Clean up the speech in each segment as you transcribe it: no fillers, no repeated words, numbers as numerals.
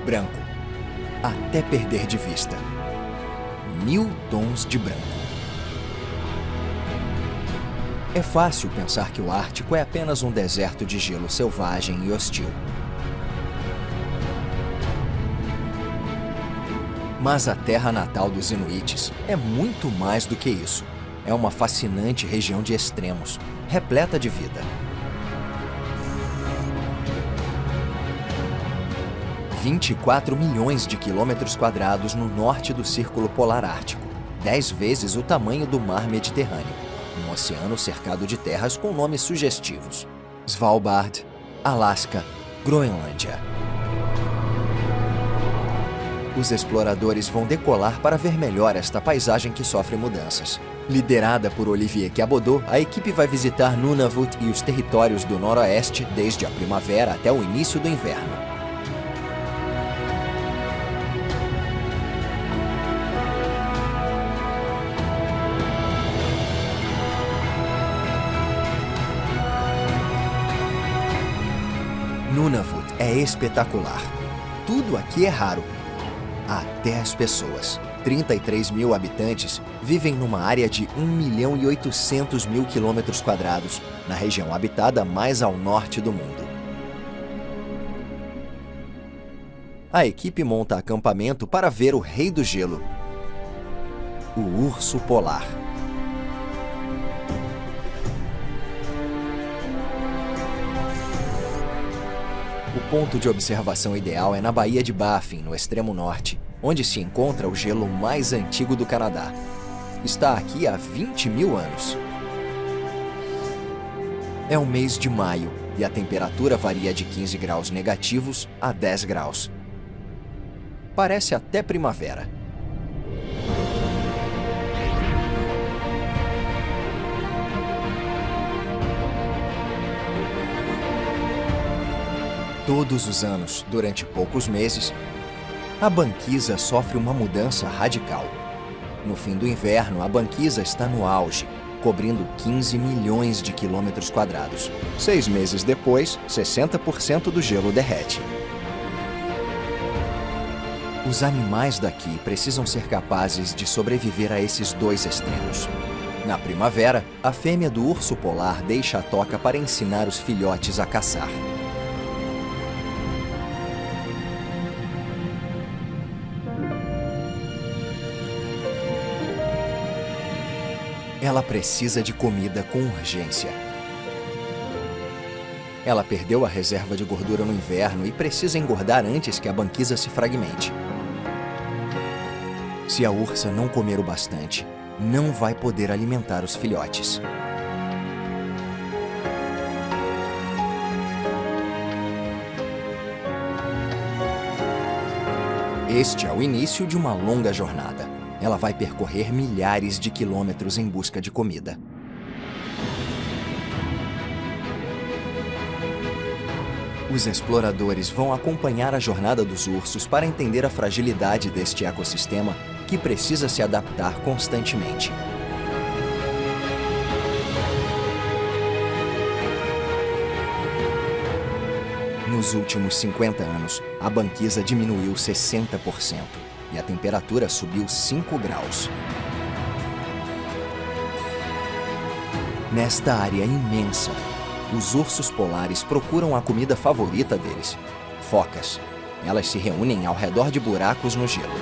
branco, até perder de vista. 1000 tons de branco. É fácil pensar que o Ártico é apenas um deserto de gelo selvagem e hostil. Mas a terra natal dos Inuites é muito mais do que isso. É uma fascinante região de extremos, repleta de vida. 24 milhões de quilômetros quadrados no norte do Círculo Polar Ártico, 10 vezes o tamanho do Mar Mediterrâneo, um oceano cercado de terras com nomes sugestivos: Svalbard, Alasca, Groenlândia. Os exploradores vão decolar para ver melhor esta paisagem que sofre mudanças. Liderada por Olivier Cabodot, a equipe vai visitar Nunavut e os territórios do Noroeste desde a primavera até o início do inverno. Nunavut é espetacular. Tudo aqui é raro. Até as pessoas. 33 mil habitantes vivem numa área de 1.800.000 quilômetros quadrados, na região habitada mais ao norte do mundo. A equipe monta acampamento para ver o Rei do Gelo, o urso polar. O ponto de observação ideal é na Baía de Baffin, no extremo norte, onde se encontra o gelo mais antigo do Canadá. Está aqui há 20 mil anos. É o mês de maio e a temperatura varia de 15 graus negativos a 10 graus. Parece até primavera. Todos os anos, durante poucos meses, a banquisa sofre uma mudança radical. No fim do inverno, a banquisa está no auge, cobrindo 15 milhões de quilômetros quadrados. 6 meses depois, 60% do gelo derrete. Os animais daqui precisam ser capazes de sobreviver a esses dois extremos. Na primavera, a fêmea do urso polar deixa a toca para ensinar os filhotes a caçar. Ela precisa de comida com urgência. Ela perdeu a reserva de gordura no inverno e precisa engordar antes que a banquisa se fragmente. Se a ursa não comer o bastante, não vai poder alimentar os filhotes. Este é o início de uma longa jornada. Ela vai percorrer milhares de quilômetros em busca de comida. Os exploradores vão acompanhar a jornada dos ursos para entender a fragilidade deste ecossistema que precisa se adaptar constantemente. Nos últimos 50 anos, a banquisa diminuiu 60%. E a temperatura subiu 5 graus. Nesta área imensa, os ursos polares procuram a comida favorita deles, focas. Elas se reúnem ao redor de buracos no gelo.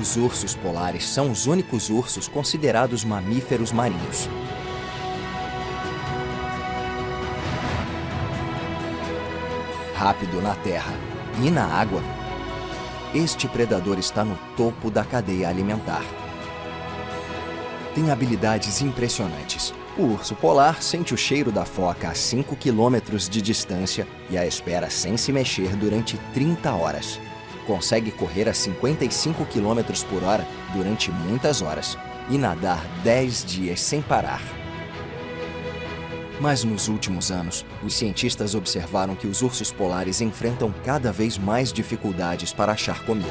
Os ursos polares são os únicos ursos considerados mamíferos marinhos. Rápido na terra e na água, este predador está no topo da cadeia alimentar. Tem habilidades impressionantes. O urso polar sente o cheiro da foca a 5 quilômetros de distância e a espera sem se mexer durante 30 horas. Consegue correr a 55 quilômetros por hora durante muitas horas e nadar 10 dias sem parar. Mas nos últimos anos, os cientistas observaram que os ursos polares enfrentam cada vez mais dificuldades para achar comida.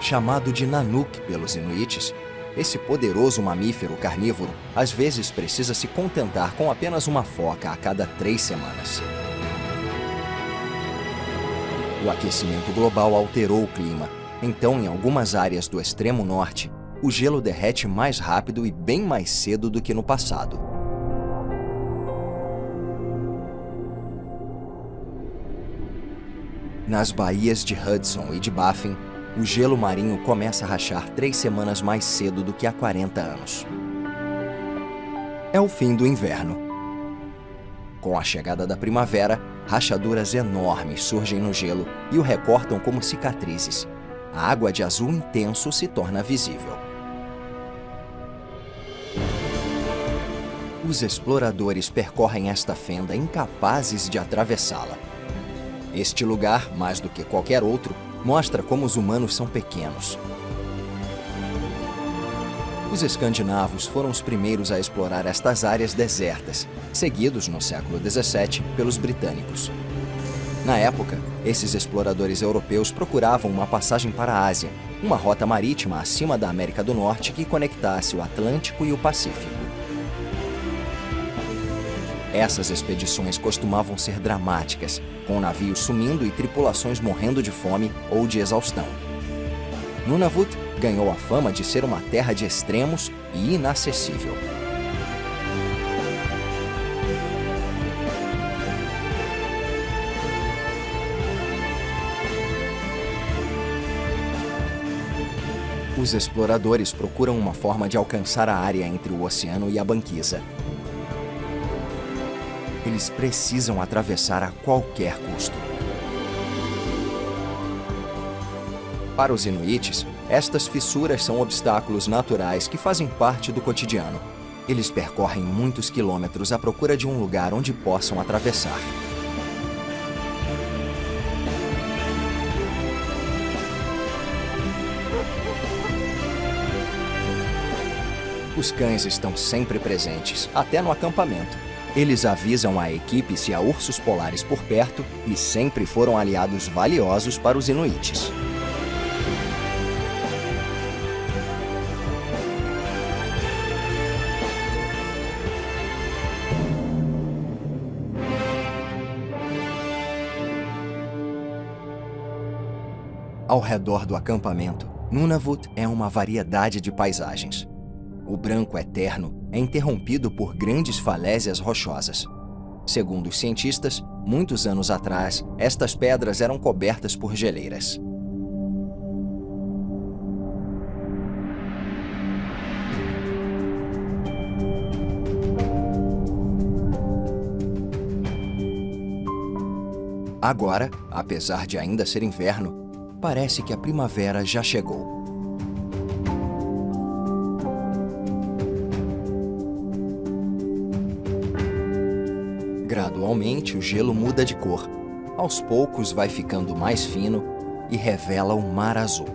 Chamado de Nanook pelos Inuites, esse poderoso mamífero carnívoro às vezes precisa se contentar com apenas uma foca a cada 3 semanas. O aquecimento global alterou o clima, então em algumas áreas do extremo norte, o gelo derrete mais rápido e bem mais cedo do que no passado. Nas baías de Hudson e de Baffin, o gelo marinho começa a rachar 3 semanas mais cedo do que há 40 anos. É o fim do inverno. Com a chegada da primavera, rachaduras enormes surgem no gelo e o recortam como cicatrizes. A água de azul intenso se torna visível. Os exploradores percorrem esta fenda incapazes de atravessá-la. Este lugar, mais do que qualquer outro, mostra como os humanos são pequenos. Os escandinavos foram os primeiros a explorar estas áreas desertas, seguidos no século XVII pelos britânicos. Na época, esses exploradores europeus procuravam uma passagem para a Ásia, uma rota marítima acima da América do Norte que conectasse o Atlântico e o Pacífico. Essas expedições costumavam ser dramáticas, com navios sumindo e tripulações morrendo de fome ou de exaustão. Nunavut ganhou a fama de ser uma terra de extremos e inacessível. Os exploradores procuram uma forma de alcançar a área entre o oceano e a banquisa. Eles precisam atravessar a qualquer custo. Para os inuites, estas fissuras são obstáculos naturais que fazem parte do cotidiano. Eles percorrem muitos quilômetros à procura de um lugar onde possam atravessar. Os cães estão sempre presentes, até no acampamento. Eles avisam a equipe se há ursos polares por perto e sempre foram aliados valiosos para os inuites. Ao redor do acampamento, Nunavut é uma variedade de paisagens. O branco eterno é interrompido por grandes falésias rochosas. Segundo os cientistas, muitos anos atrás, estas pedras eram cobertas por geleiras. Agora, apesar de ainda ser inverno, parece que a primavera já chegou. Gradualmente, o gelo muda de cor. Aos poucos, vai ficando mais fino e revela o mar azul.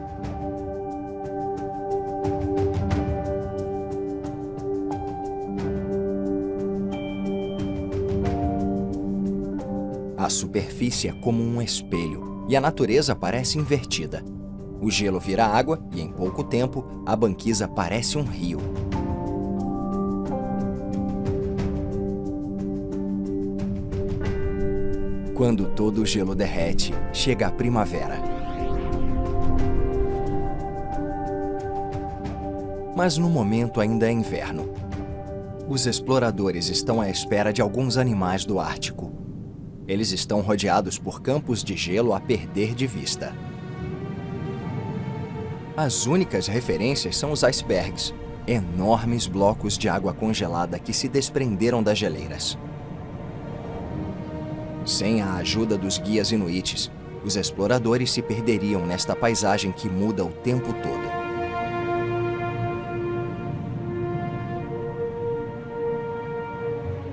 A superfície é como um espelho e a natureza parece invertida. O gelo vira água e, em pouco tempo, a banquisa parece um rio. Quando todo o gelo derrete, chega a primavera. Mas no momento ainda é inverno. Os exploradores estão à espera de alguns animais do Ártico. Eles estão rodeados por campos de gelo a perder de vista. As únicas referências são os icebergs, enormes blocos de água congelada que se desprenderam das geleiras. Sem a ajuda dos guias inuites, os exploradores se perderiam nesta paisagem que muda o tempo todo.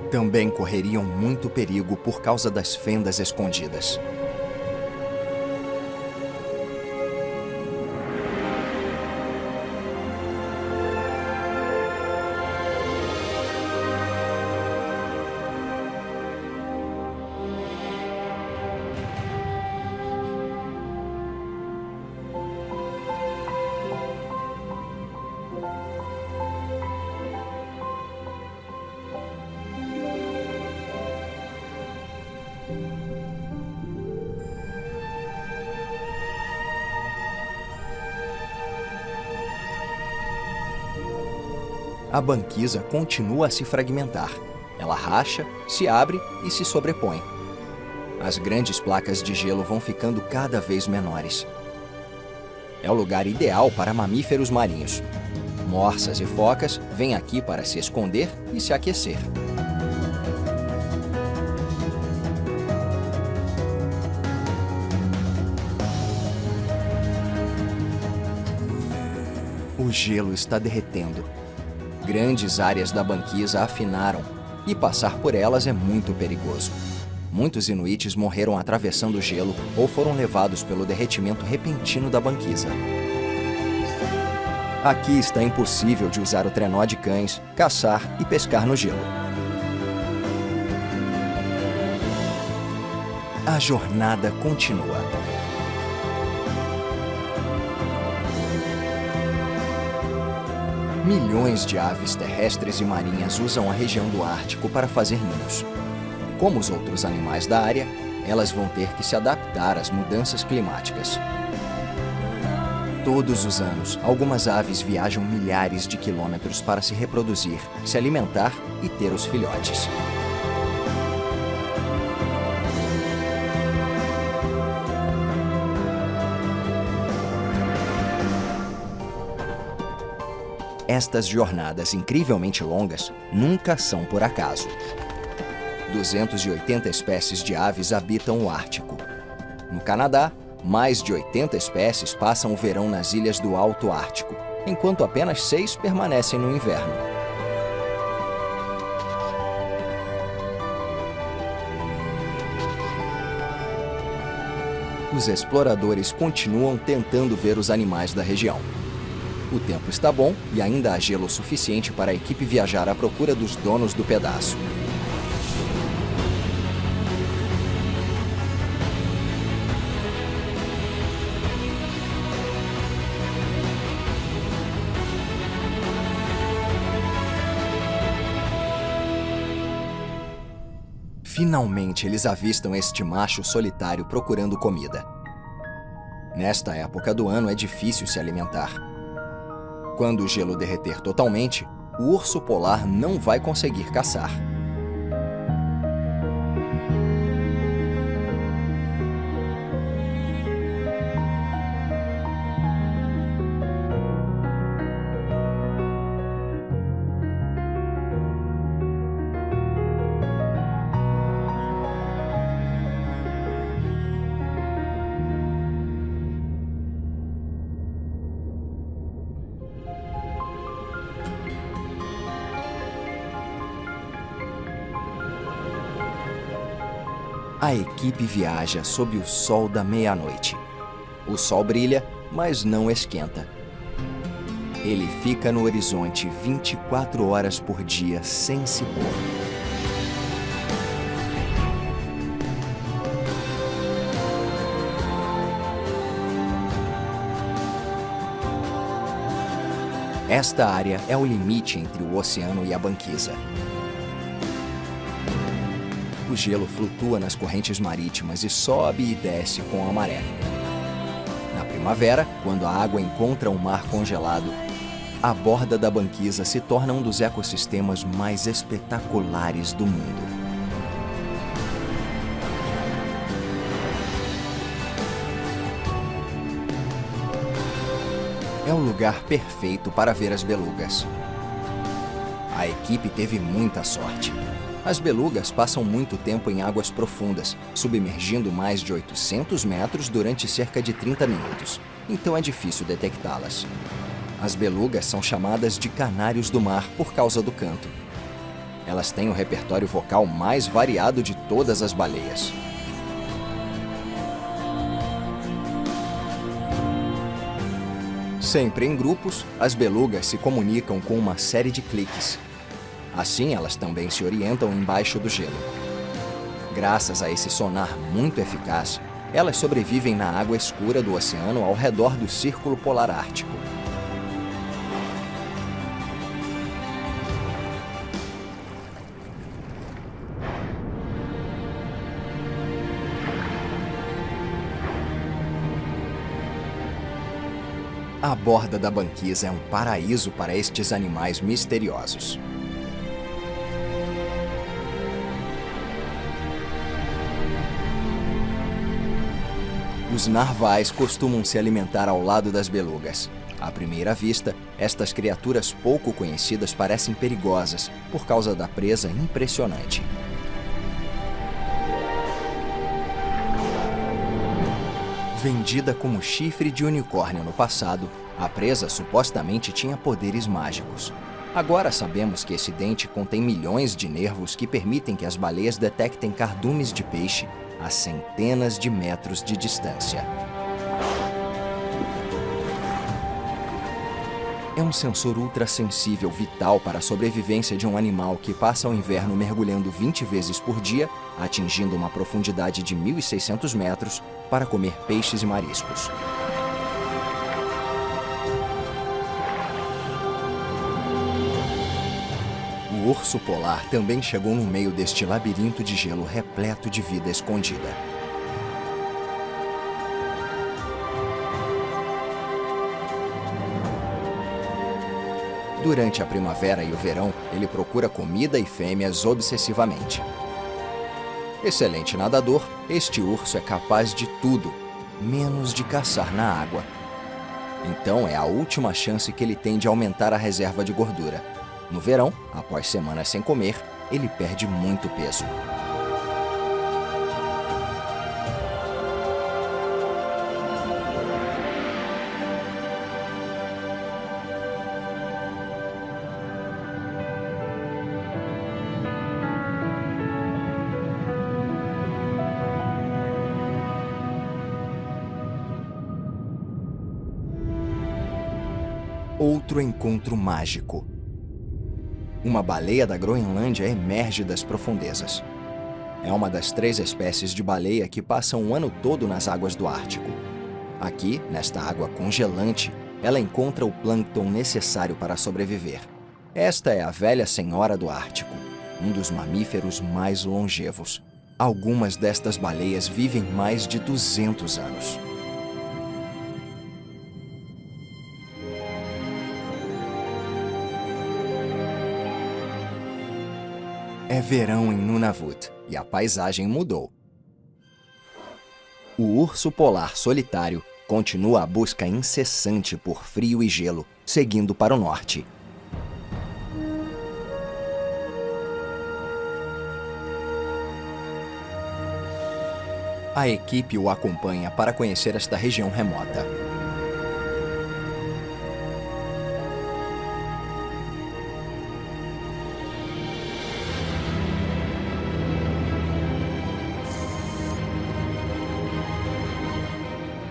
Também correriam muito perigo por causa das fendas escondidas. A banquisa continua a se fragmentar. Ela racha, se abre e se sobrepõe. As grandes placas de gelo vão ficando cada vez menores. É o lugar ideal para mamíferos marinhos. Morsas e focas vêm aqui para se esconder e se aquecer. O gelo está derretendo. Grandes áreas da banquisa afinaram e passar por elas é muito perigoso. Muitos inuites morreram atravessando o gelo ou foram levados pelo derretimento repentino da banquisa. Aqui está impossível de usar o trenó de cães, caçar e pescar no gelo. A jornada continua. Milhões de aves terrestres e marinhas usam a região do Ártico para fazer ninhos. Como os outros animais da área, elas vão ter que se adaptar às mudanças climáticas. Todos os anos, algumas aves viajam milhares de quilômetros para se reproduzir, se alimentar e ter os filhotes. Estas jornadas incrivelmente longas nunca são por acaso. 280 espécies de aves habitam o Ártico. No Canadá, mais de 80 espécies passam o verão nas ilhas do Alto Ártico, enquanto apenas 6 permanecem no inverno. Os exploradores continuam tentando ver os animais da região. O tempo está bom e ainda há gelo suficiente para a equipe viajar à procura dos donos do pedaço. Finalmente eles avistam este macho solitário procurando comida. Nesta época do ano é difícil se alimentar. Quando o gelo derreter totalmente, o urso polar não vai conseguir caçar. A equipe viaja sob o sol da meia-noite. O sol brilha, mas não esquenta. Ele fica no horizonte 24 horas por dia sem se pôr. Esta área é o limite entre o oceano e a banquisa. O gelo flutua nas correntes marítimas e sobe e desce com a maré. Na primavera, quando a água encontra o mar congelado, a borda da banquisa se torna um dos ecossistemas mais espetaculares do mundo. É o lugar perfeito para ver as belugas. A equipe teve muita sorte. As belugas passam muito tempo em águas profundas, submergindo mais de 800 metros durante cerca de 30 minutos. Então é difícil detectá-las. As belugas são chamadas de canários do mar por causa do canto. Elas têm o repertório vocal mais variado de todas as baleias. Sempre em grupos, as belugas se comunicam com uma série de cliques. Assim, elas também se orientam embaixo do gelo. Graças a esse sonar muito eficaz, elas sobrevivem na água escura do oceano ao redor do Círculo Polar Ártico. A borda da banquisa é um paraíso para estes animais misteriosos. Os narvais costumam se alimentar ao lado das belugas. À primeira vista, estas criaturas pouco conhecidas parecem perigosas por causa da presa impressionante. Vendida como chifre de unicórnio no passado, a presa supostamente tinha poderes mágicos. Agora sabemos que esse dente contém milhões de nervos que permitem que as baleias detectem cardumes de peixe a centenas de metros de distância. É um sensor ultrassensível vital para a sobrevivência de um animal que passa o inverno mergulhando 20 vezes por dia, atingindo uma profundidade de 1.600 metros, para comer peixes e mariscos. O urso polar também chegou no meio deste labirinto de gelo repleto de vida escondida. Durante a primavera e o verão, ele procura comida e fêmeas obsessivamente. Excelente nadador, este urso é capaz de tudo, menos de caçar na água. Então é a última chance que ele tem de aumentar a reserva de gordura. No verão, após semanas sem comer, ele perde muito peso. Outro encontro mágico. Uma baleia da Groenlândia emerge das profundezas. É uma das 3 espécies de baleia que passam o ano todo nas águas do Ártico. Aqui, nesta água congelante, ela encontra o plâncton necessário para sobreviver. Esta é a velha senhora do Ártico, um dos mamíferos mais longevos. Algumas destas baleias vivem mais de 200 anos. É verão em Nunavut e a paisagem mudou. O urso polar solitário continua a busca incessante por frio e gelo, seguindo para o norte. A equipe o acompanha para conhecer esta região remota.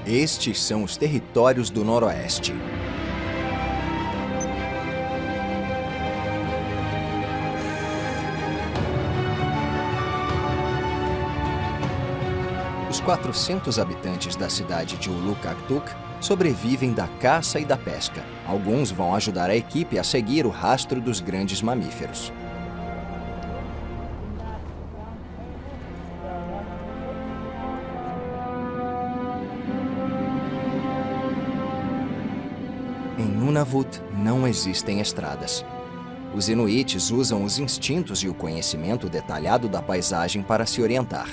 Estes são os territórios do Noroeste. Os 400 habitantes da cidade de Ulukaktuk sobrevivem da caça e da pesca. Alguns vão ajudar a equipe a seguir o rastro dos grandes mamíferos. Em Nunavut não existem estradas. Os inuites usam os instintos e o conhecimento detalhado da paisagem para se orientar.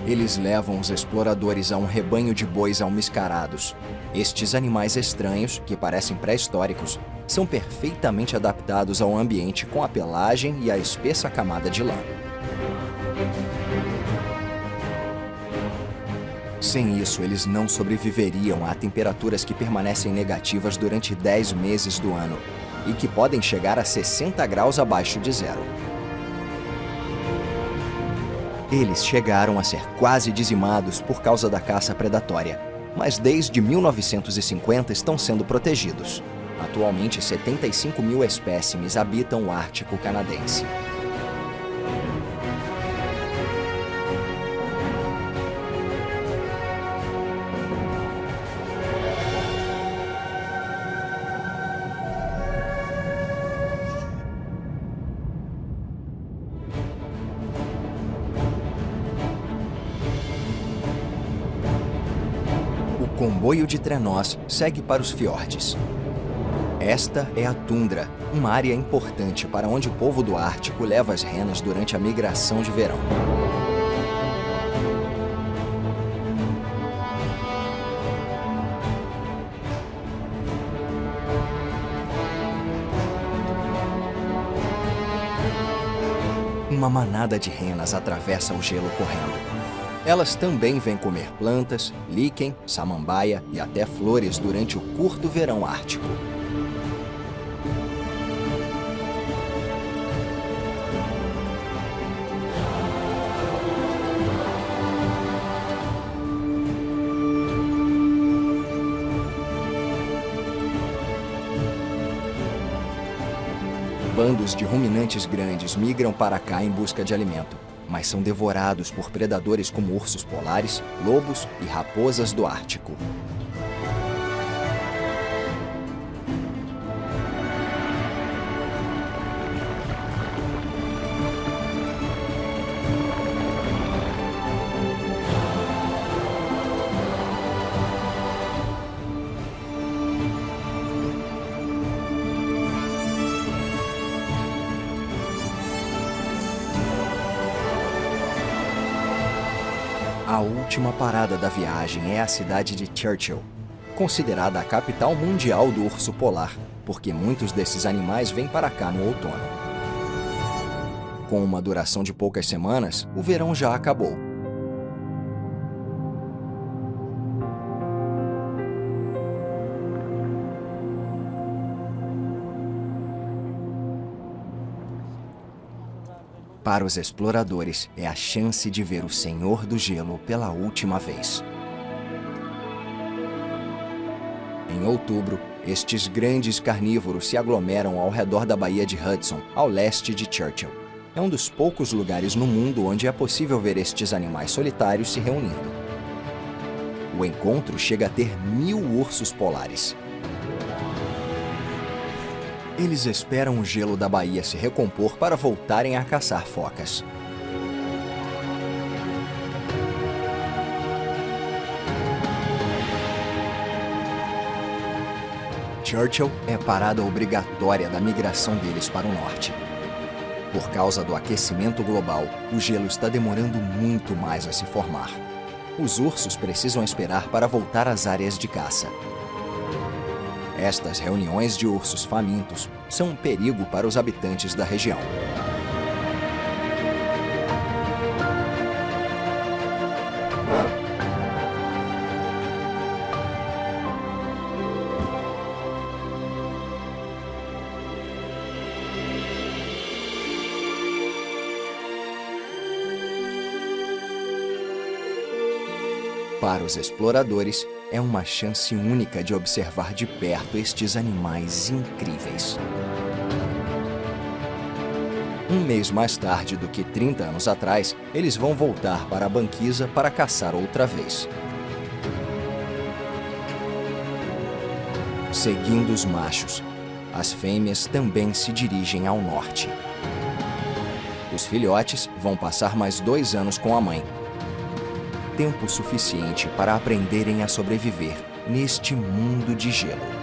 Eles levam os exploradores a um rebanho de bois almiscarados. Estes animais estranhos, que parecem pré-históricos, são perfeitamente adaptados ao ambiente com a pelagem e a espessa camada de lã. Sem isso, eles não sobreviveriam a temperaturas que permanecem negativas durante 10 meses do ano e que podem chegar a 60 graus abaixo de zero. Eles chegaram a ser quase dizimados por causa da caça predatória, mas desde 1950 estão sendo protegidos. Atualmente, 75 mil espécimes habitam o Ártico canadense. comboio de trenós segue para os fiordes. Esta é a tundra, uma área importante para onde o povo do Ártico leva as renas durante a migração de verão. Uma manada de renas atravessa o gelo correndo. Elas também vêm comer plantas, líquen, samambaia e até flores durante o curto verão ártico. Bandos de ruminantes grandes migram para cá em busca de alimento, mas são devorados por predadores como ursos polares, lobos e raposas do Ártico. A última parada da viagem é a cidade de Churchill, considerada a capital mundial do urso polar, porque muitos desses animais vêm para cá no outono. Com uma duração de poucas semanas, o verão já acabou. Para os exploradores, é a chance de ver o Senhor do Gelo pela última vez. Em outubro, estes grandes carnívoros se aglomeram ao redor da Baía de Hudson, ao leste de Churchill. É um dos poucos lugares no mundo onde é possível ver estes animais solitários se reunindo. O encontro chega a ter 1000 ursos polares. Eles esperam o gelo da baía se recompor para voltarem a caçar focas. Churchill é parada obrigatória da migração deles para o norte. Por causa do aquecimento global, o gelo está demorando muito mais a se formar. Os ursos precisam esperar para voltar às áreas de caça. Estas reuniões de ursos famintos são um perigo para os habitantes da região. Para os exploradores, é uma chance única de observar de perto estes animais incríveis. Um mês mais tarde do que 30 anos atrás, eles vão voltar para a banquisa para caçar outra vez. Seguindo os machos, as fêmeas também se dirigem ao norte. Os filhotes vão passar mais 2 anos com a mãe. Tempo suficiente para aprenderem a sobreviver neste mundo de gelo.